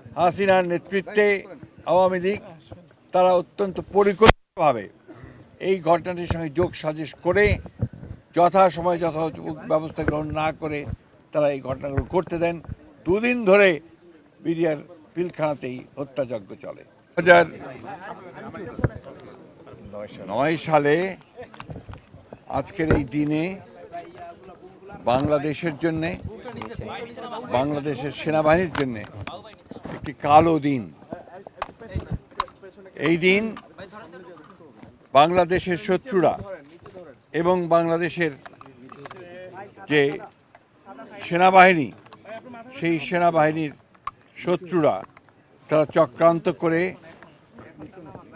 হাসিনার নেতৃত্বে আওয়ামী লীগ তারা অত্যন্ত পরিকল্পিতভাবে এই ঘটনাটির সঙ্গে যোগ সাজশ করে যথাসময়ে যথাযথ ব্যবস্থা গ্রহণ না করে তারা এই ঘটনাগুলো করতে দেন। দুদিন ধরে বিডিআর পিলখানাতেই হত্যাযজ্ঞ চলে। 2009 সালে আজকের এই দিনে বাংলাদেশের জন্যে, বাংলাদেশের সেনাবাহিনীর জন্যে একটি কালো দিন। এই দিন বাংলাদেশের শত্রুরা এবং বাংলাদেশের যে সেনাবাহিনী, সেই সেনাবাহিনীর শত্রুরা তারা চক্রান্ত করে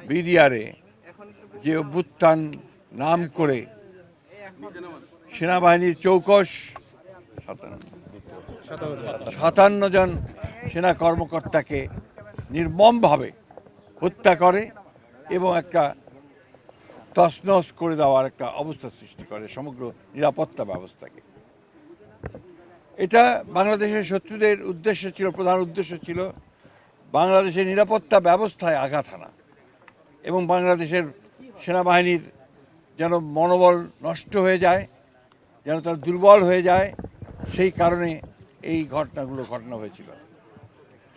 বিডিআরে যে অভ্যুত্থান নাম করে সেনাবাহিনীর চৌকস 57 জন সেনা কর্মকর্তাকে নির্মমভাবে হত্যা করে এবং একটা তছনছ করে দেওয়ার একটা অবস্থা সৃষ্টি করে সমগ্র নিরাপত্তা ব্যবস্থাকে। এটা বাংলাদেশের শত্রুদের উদ্দেশ্য ছিল, প্রধান উদ্দেশ্য ছিল বাংলাদেশের নিরাপত্তা ব্যবস্থায় আঘাত হানা এবং বাংলাদেশের সেনাবাহিনীর যেন মনোবল নষ্ট হয়ে যায়, যেন তার দুর্বল হয়ে যায়, সেই কারণে এই ঘটনা হয়েছিল।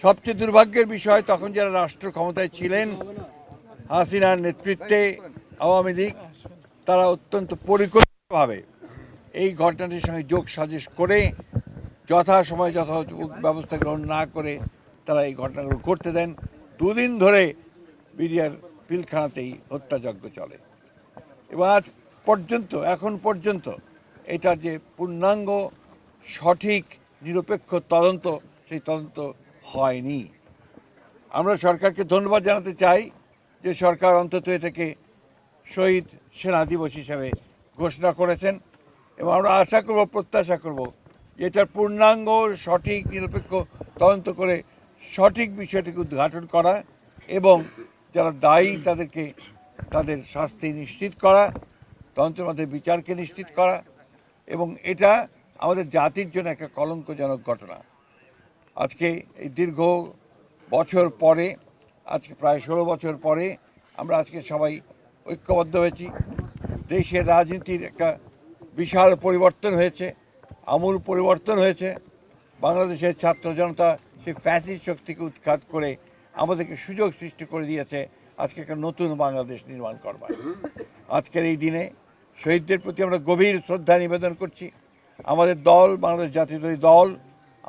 সবচেয়ে দুর্ভাগ্যের বিষয়, তখন যারা রাষ্ট্র ক্ষমতায় ছিলেন, হাসিনার নেতৃত্বে আওয়ামী লীগ তারা অত্যন্ত পরিকল্পিতভাবে এই ঘটনাটির সঙ্গে যোগ সাজশ করে যথাসময়ে যথাযথ ব্যবস্থা গ্রহণ না করে তারা এই ঘটনাগুলো করতে দেন। দুদিন ধরে বিডিআর পিলখানাতেই হত্যাযজ্ঞ চলে এবং আজ পর্যন্ত, এখন পর্যন্ত এটার যে পূর্ণাঙ্গ সঠিক নিরপেক্ষ তদন্ত, সেই তদন্ত হয়নি। আমরা সরকারকে ধন্যবাদ জানাতে চাই যে সরকার অন্তত এটাকে শহীদ সেনা দিবস হিসাবে ঘোষণা করেছেন এবং আমরা আশা করব, প্রত্যাশা করব যে এটার পূর্ণাঙ্গ সঠিক নিরপেক্ষ তদন্ত করে সঠিক বিষয়টিকে উদ্ঘাটন করা এবং যারা দায়ী তাদেরকে তাদের শাস্তি নিশ্চিত করা, তদন্তের মধ্যে বিচারকে নিশ্চিত করা। এবং এটা আমাদের জাতির জন্য একটা কলঙ্কজনক ঘটনা। আজকে এই দীর্ঘ বছর পরে, আজকে প্রায় 16 বছর পরে আমরা আজকে সবাই ঐক্যবদ্ধ হয়েছি। দেশের রাজনীতির একটা বিশাল পরিবর্তন হয়েছে, আমূল পরিবর্তন হয়েছে। বাংলাদেশের ছাত্র জনতা সেই ফ্যাসিস্ট শক্তিকে উৎখাত করে আমাদেরকে সুযোগ সৃষ্টি করে দিয়েছে আজকে একটা নতুন বাংলাদেশ নির্মাণ করবার। আজকের এই দিনে শহীদদের প্রতি আমরা গভীর শ্রদ্ধা নিবেদন করছি। আমাদের দল, বাংলাদেশ জাতীয়তাবাদী দল,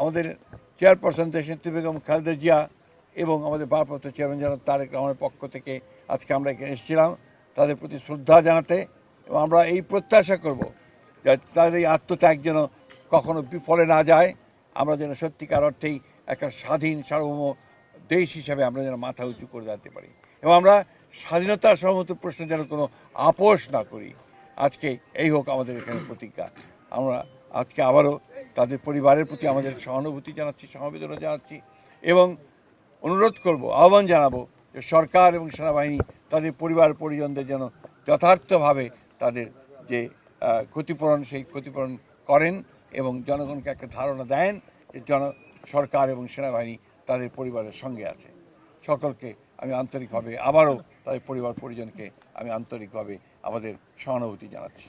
আমাদের চেয়ারপারসন দেশনেত্রী বেগম খালেদা জিয়া এবং আমাদের ভারপ্রাপ্ত চেয়ারম্যান জনাব তারেক রহমানের পক্ষ থেকে আজকে আমরা এখানে এসেছিলাম তাদের প্রতি শ্রদ্ধা জানাতে। এবং আমরা এই প্রত্যাশা করব যে তাদের এই আত্মত্যাগ যেন কখনো বিফলে না যায়। আমরা যেন সত্যিকার অর্থেই একটা স্বাধীন সার্বভৌম দেশ হিসাবে আমরা যেন মাথা উঁচু করে দাঁড়াতে পারি এবং আমরা স্বাধীনতার সমস্ত প্রশ্ন যেন কোনো আপোষ না করি। আজকে এই হোক আমাদের এখানে প্রতিজ্ঞা। আমরা আজকে আবারও তাদের পরিবারের প্রতি আমাদের সহানুভূতি জানাচ্ছি, সমবেদনা জানাচ্ছি এবং অনুরোধ করব, আহ্বান জানাবো যে সরকার এবং সেনাবাহিনী তাদের পরিবার পরিজনদের যেন যথার্থভাবে তাদের যে ক্ষতিপূরণ, সেই ক্ষতিপূরণ করেন এবং জনগণকে একটা ধারণা দেন যে সরকার এবং সেনাবাহিনী তাদের পরিবারের সঙ্গে আছে। সকলকে আমি আন্তরিকভাবে আবারও তাদের পরিবার পরিজনকে আমি আন্তরিকভাবে আমাদের সহানুভূতি জানাচ্ছি।